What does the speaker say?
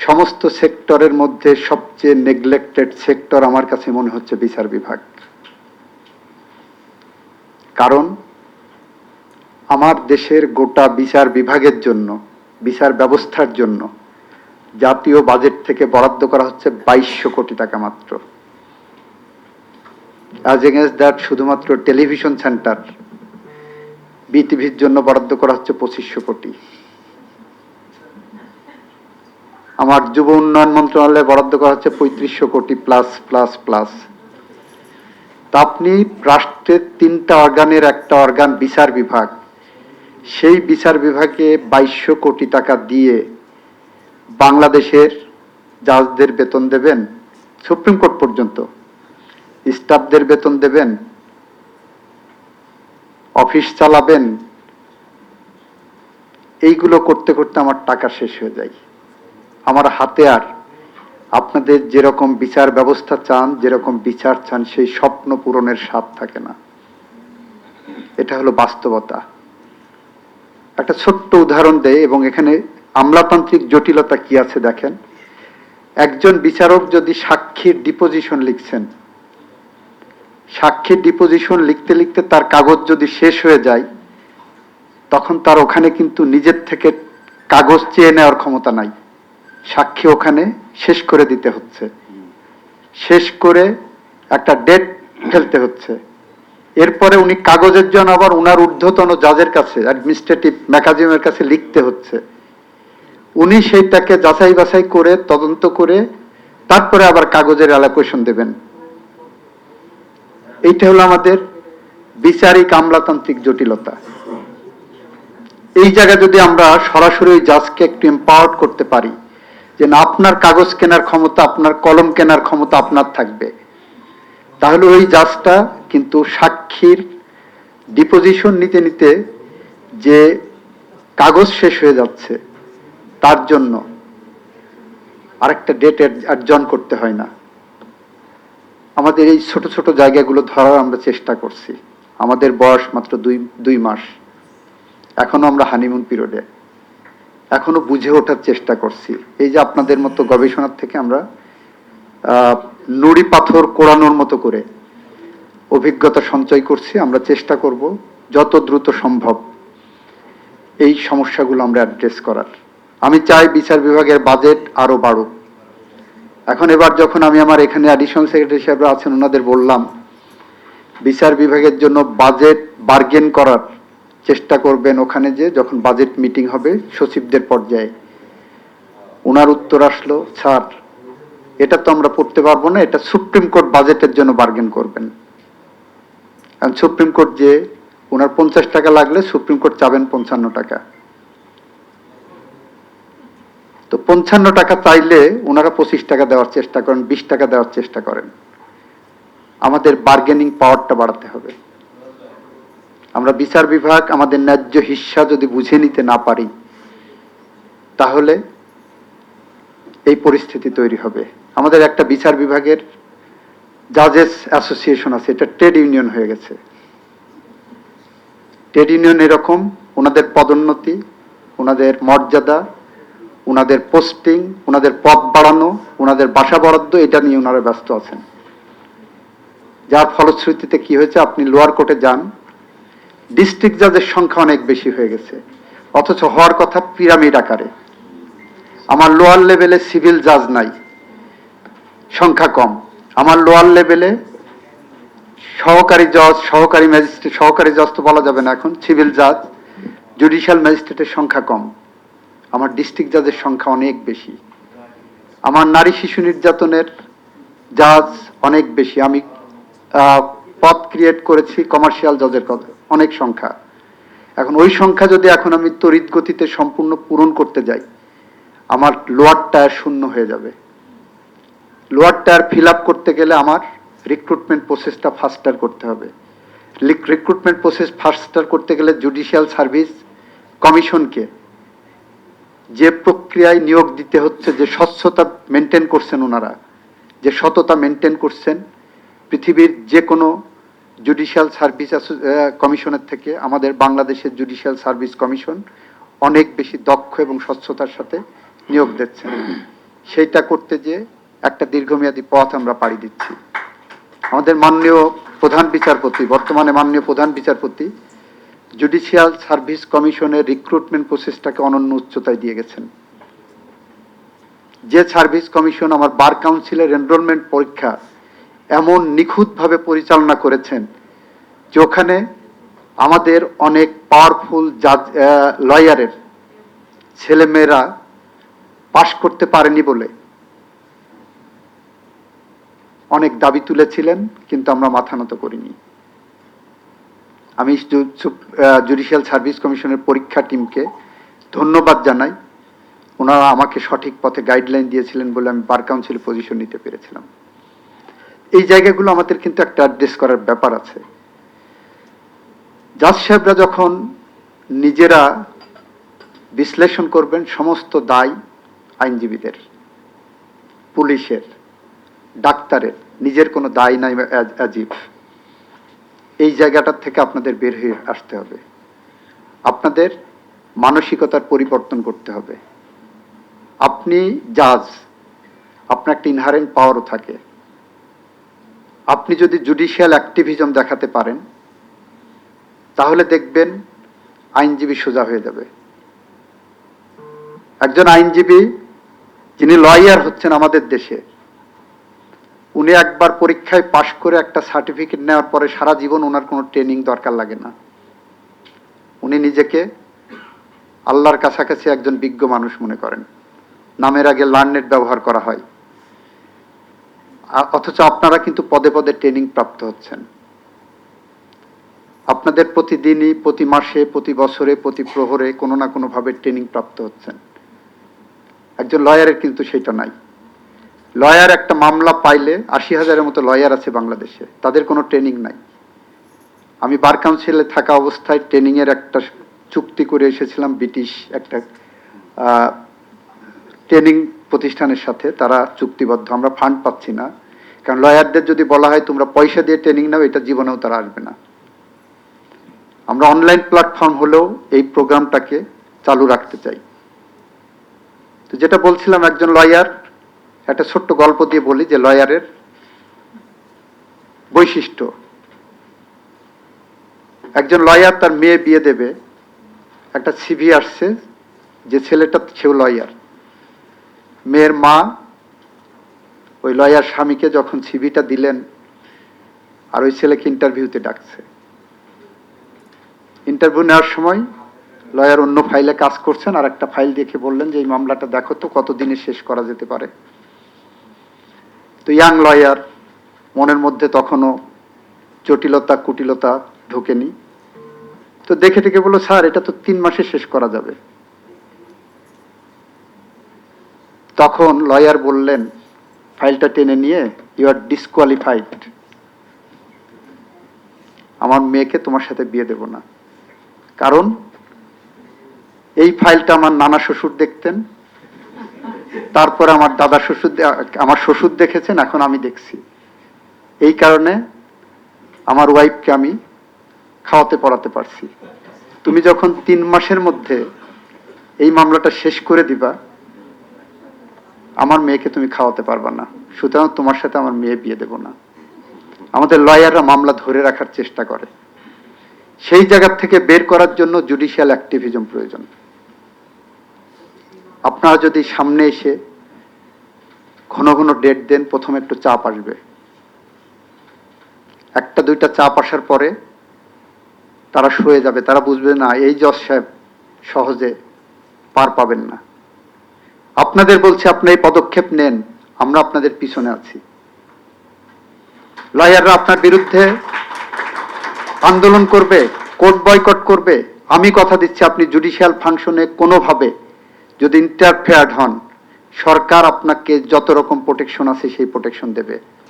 সমস্ত সেক্টরের মধ্যে সবচেয়ে নেগলেক্টেড সেক্টর আমার কাছে মনে হচ্ছে বিচার বিভাগ। কারণ আমার দেশের গোটা বিচার বিভাগের জন্য, বিচার ব্যবস্থার জন্য জাতীয় বাজেট থেকে বরাদ্দ করা হচ্ছে 2200 কোটি টাকা মাত্র। অ্যাজ এগেন্স্ট দ্যাট শুধুমাত্র টেলিভিশন সেন্টার বিটিভির জন্য বরাদ্দ করা হচ্ছে 2500 কোটি। আমার যুব উন্নয়ন মন্ত্রণালয়ে বরাদ্দ করা হচ্ছে 3500 কোটি প্লাস প্লাস প্লাস। তা আপনি রাষ্ট্রের 3টা অর্গানের একটা অর্গান বিচার বিভাগ, সেই বিচার বিভাগে 2200 কোটি টাকা দিয়ে বাংলাদেশের জাজদের বেতন দেবেন, সুপ্রিম কোর্ট পর্যন্ত স্টাফদের বেতন দেবেন, অফিস চালাবেন, এইগুলো করতে করতে আমার টাকা শেষ হয়ে যায়। আমার হাতে আর আপনাদের যেরকম বিচার ব্যবস্থা চান, যেরকম বিচার চান, সেই স্বপ্ন পূরণের স্বাদ থাকে না। এটা হলো বাস্তবতা। একটা ছোট্ট উদাহরণ দেয় এবং এখানে আমলাতান্ত্রিক জটিলতা কি আছে দেখেন। একজন বিচারক যদি সাক্ষীর ডিপোজিশন লিখছেন, সাক্ষীর ডিপোজিশন লিখতে লিখতে তার কাগজ যদি শেষ হয়ে যায়, তখন তার ওখানে কিন্তু নিজের থেকে কাগজ চেয়ে নেওয়ার ক্ষমতা নাই। সাক্ষী ওখানে শেষ করে দিতে হচ্ছে, শেষ করে একটা ডেট ফেলতে হচ্ছে। এরপরে উনি কাগজের জন্য আবার উনার ঊর্ধ্বতন জাজের কাছে, অ্যাডমিনিস্ট্রেটিভ মেকানিজমের কাছে লিখতে হচ্ছে। উনি সেইটাকে যাচাই বাছাই করে তদন্ত করে তারপরে আবার কাগজের অ্যালোকেশন দেবেন। এইটা হলো আমাদের বিচারিক আমলাতান্ত্রিক জটিলতা। এই জায়গায় যদি আমরা সরাসরি জাজকে একটু এম্পাওয়ার্ড করতে পারি যে না, আপনার কাগজ কেনার ক্ষমতা, আপনার কলম কেনার ক্ষমতা আপনার থাকবে, তাহলে ওই জাজটা কিন্তু সাক্ষীর ডিপোজিশন নিতে নিতে যে কাগজ শেষ হয়ে যাচ্ছে তার জন্য আরেকটা ডেট অ্যাডজন করতে হয় না। আমাদের এই ছোট ছোট জায়গাগুলো ধরার আমরা চেষ্টা করছি। আমাদের বয়স মাত্র দুই মাস, এখনো আমরা হানিমুন পিরিয়ডে, এখনো বুঝে ওঠার চেষ্টা করছি। এই যে আপনাদের মতো গবেষণার থেকে আমরা নুড়ি পাথর কোড়ানোর মতো করে অভিজ্ঞতা সঞ্চয় করছি। আমরা চেষ্টা করব যত দ্রুত সম্ভব এই সমস্যাগুলো আমরা অ্যাড্রেস করার। আমি চাই বিচার বিভাগের বাজেট আরো বাড়ুক। এখন এবার যখন আমি আমার এখানে অ্যাডিশনাল সেক্রেটারি সাহেব আছেন, ওনাদের বললাম বিচার বিভাগের জন্য বাজেট বার্গেন করার চেষ্টা করবেন ওখানে, যে যখন বাজেট মিটিং হবে সচিবদের পর্যায়ে। ওনার উত্তর আসলো, স্যার এটা তো আমরা পড়তে পারবো না, এটা সুপ্রিম কোর্ট বাজেটের জন্য বার্গেন করবেন। কারণ সুপ্রিম কোর্ট যে ওনার 50 টাকা লাগলে সুপ্রিম কোর্ট চাবেন 55 টাকা। তো 55 টাকা চাইলে ওনারা 25 টাকা দেওয়ার চেষ্টা করেন, 20 টাকা দেওয়ার চেষ্টা করেন। আমাদের বার্গেনিং পাওয়ারটা বাড়াতে হবে। আমরা বিচার বিভাগ আমাদের ন্যায্য হিস্সা যদি বুঝে নিতে না পারি, তাহলে এই পরিস্থিতি তৈরি হবে। আমাদের একটা বিচার বিভাগের জাজেস অ্যাসোসিয়েশন আছে, এটা ট্রেড ইউনিয়ন হয়ে গেছে। ট্রেড ইউনিয়ন এরকম, ওনাদের পদোন্নতি, ওনাদের মর্যাদা, ওনাদের পোস্টিং, ওনাদের পদ বাড়ানো, ওনাদের বাসা বরাদ্দ, এটা নিয়ে ওনারা ব্যস্ত আছেন। যার ফলশ্রুতিতে কি হয়েছে, আপনি লোয়ার কোর্টে যান, ডিস্ট্রিক্ট জাজের সংখ্যা অনেক বেশি হয়ে গেছে, অথচ হওয়ার কথা পিরামিড আকারে। আমার লোয়ার লেভেলে সিভিল জাজ নাই, সংখ্যা কম। আমার লোয়ার লেভেলে সহকারী জজ, সহকারী ম্যাজিস্ট্রেট, সহকারী জজ তো বলা যাবে না এখন, সিভিল জাজ, জুডিশিয়াল ম্যাজিস্ট্রেটের সংখ্যা কম। আমার ডিস্ট্রিক্ট জাজের সংখ্যা অনেক বেশি। আমার নারী শিশু নির্যাতনের জাজ অনেক বেশি। আমি পদ ক্রিয়েট করেছি কমার্শিয়াল জজের অনেক সংখ্যা। এখন ওই সংখ্যা যদি এখন আমি তড়িৎ গতিতে সম্পূর্ণ পূরণ করতে যাই, আমার লোয়ার টায়ার শূন্য হয়ে যাবে। লোয়ার টায়ার ফিল আপ করতে গেলে আমার রিক্রুটমেন্ট প্রসেসটা ফাস্টার করতে হবে। রিক্রুটমেন্ট প্রসেস ফাস্টার করতে গেলে জুডিশিয়াল সার্ভিস কমিশনকে যে প্রক্রিয়ায় নিয়োগ দিতে হচ্ছে, যে স্বচ্ছতা মেনটেন করছেন ওনারা, যে সততা মেনটেন করছেন, পৃথিবীর যে কোনো জুডিশিয়াল সার্ভিস কমিশনের থেকে আমাদের বাংলাদেশের জুডিশিয়াল সার্ভিস কমিশন অনেক বেশি দক্ষ এবং স্বচ্ছতার সাথে নিয়োগ দিচ্ছেন। সেইটা করতে যে একটা দীর্ঘমেয়াদী পথ আমরা পাড়ি দিচ্ছি। আমাদের মাননীয় প্রধান বিচারপতি, বর্তমানে মাননীয় প্রধান বিচারপতি জুডিশিয়াল সার্ভিস কমিশনের রিক্রুটমেন্ট প্রসেসটাকে অনন্য উচ্চতায় দিয়ে গেছেন। যে সার্ভিস কমিশন আমার বার কাউন্সিলের এনরোলমেন্ট পরীক্ষা এমন নিখুঁতভাবে পরিচালনা করেছেন যে ওখানে আমাদের অনেক পাওয়ারফুল জাজ লয়ারের ছেলেমেয়েরা পাশ করতে পারেনি বলে অনেক দাবি তুলেছিলেন, কিন্তু আমরা মাথা নত করিনি। আমি জুডিশিয়াল সার্ভিস কমিশনের পরীক্ষা টিমকে ধন্যবাদ জানাই। ওনারা আমাকে সঠিক পথে গাইডলাইন দিয়েছিলেন বলে আমি বার কাউন্সিলে পজিশন নিতে পেরেছিলাম। এই জায়গাগুলো আমাদের কিন্তু একটা অ্যাড্রেস করার ব্যাপার আছে। জাজ সাহেবরা যখন নিজেরা বিশ্লেষণ করবেন, সমস্ত দায় আইনজীবীদের, পুলিশের, ডাক্তারের, নিজের কোনো দায় নাই অ্যাজিব। এই জায়গাটার থেকে আপনাদের বের হয়ে আসতে হবে। আপনাদের মানসিকতার পরিবর্তন করতে হবে। আপনি জাজ, আপনার একটা ইনহারেন্ট পাওয়ারও থাকে। আপনি যদি জুডিশিয়াল অ্যাক্টিভিজম দেখাতে পারেন তাহলে দেখবেন আইনজীবী সোজা হয়ে যাবে। একজন আইনজীবী যিনি লয়ার হচ্ছেন আমাদের দেশে, উনি একবার পরীক্ষায় পাশ করে একটা সার্টিফিকেট নেওয়ার পরে সারা জীবন ওনার কোনো ট্রেনিং দরকার লাগে না। উনি নিজেকে আল্লাহর কাছাকাছি একজন বিজ্ঞ মানুষ মনে করেন। নামের আগে লার্নেড ব্যবহার করা হয়, অথচ আপনারা কিন্তু পদে পদে ট্রেনিং প্রাপ্ত হচ্ছেন। আপনাদের প্রতিদিনই, প্রতি মাসে, প্রতি বছরে, প্রতি প্রহরে কোনো না কোনোভাবে ট্রেনিং প্রাপ্ত হচ্ছেন। একজন লয়ারের কিন্তু সেটা নাই। লয়ার একটা মামলা পাইলে 80,000-এর মতো লয়ার আছে বাংলাদেশে, তাদের কোনো ট্রেনিং নাই। আমি বার কাউন্সিলে থাকা অবস্থায় ট্রেনিংয়ের একটা চুক্তি করে এসেছিলাম ব্রিটিশ একটা ট্রেনিং প্রতিষ্ঠানের সাথে। তারা চুক্তিবদ্ধ, আমরা ফান্ড পাচ্ছি না, কারণ লয়ারদের যদি বলা হয় তোমরা পয়সা দিয়ে ট্রেনিং নাও, এটা জীবনেও তারা আসবে না। আমরা অনলাইন প্ল্যাটফর্ম হলেও এই প্রোগ্রামটাকে চালু রাখতে চাই। তো যেটা বলছিলাম, একজন লয়ার, একটা ছোট্ট গল্প দিয়ে বলি যে লয়ারের বৈশিষ্ট্য। একজন লয়ার তার মেয়ে বিয়ে দেবে, একটা সিভি আসছে যে ছেলেটা সেও লয়ার। মেয়ের মা ওই লয়ার স্বামীকে যখন সিভিটা দিলেন আর ওই ছেলেকে ইন্টারভিউতে ডাকছে, ইন্টারভিউ নেওয়ার সময় লয়ার অন্য ফাইলে কাজ করছেন, আর একটা ফাইল দেখে বললেন যে এই মামলাটা দেখো তো কতদিনে শেষ করা যেতে পারে। তো ইয়াং লয়ার, মনের মধ্যে তখনও জটিলতা কুটিলতা ঢোকেনি, তো দেখে টেকে বললো, স্যার এটা তো 3 মাসে শেষ করা যাবে। তখন লয়ার বললেন, ফাইলটা টেনে নিয়ে, ইউ আর ডিসকোয়ালিফাইড, আমার মেয়েকে তোমার সাথে বিয়ে দেব না। কারণ এই ফাইলটা আমার নানা শ্বশুর দেখতেন, তারপর আমার দাদা শ্বশুর, আমার শ্বশুর দেখেছেন, এখন আমি দেখছি। এই কারণে আমার ওয়াইফকে আমি খাওয়াতে পড়াতে পারছি। তুমি যখন 3 মাসের মধ্যে এই মামলাটা শেষ করে দিবা, আমার মেয়েকে তুমি খাওয়াতে পারবা না, সুতরাং তোমার সাথে আমার মেয়ে বিয়ে দেব না। আমাদের লয়াররা মামলা ধরে রাখার চেষ্টা করে। সেই জায়গা থেকে বের করার জন্য জুডিশিয়াল অ্যাক্টিভিজম প্রয়োজন। আপনারা যদি সামনে এসে ঘন ঘন ডেট দেন, প্রথমে একটু চাপ আসবে। 1-2টা চাপ আসার পরে তারা সয়ে যাবে, তারা বুঝবে না এই জজ সাহেব সহজে পার পাবেন না। আপনাদের বলছে আপনি এই পদক্ষেপ নেন, আমরা আপনাদের পিছনে আছি। লয়াররা আপনার বিরুদ্ধে আন্দোলন করবে, কোর্ট বয়কট করবে। আমি কথা দিচ্ছি, আপনি জুডিশিয়াল ফাংশনে কোনোভাবে যদি ইন্টারফেয়ার্ড হন, সরকার আপনাকে যত রকম প্রোটেকশন আছে সেই প্রোটেকশন দেবে।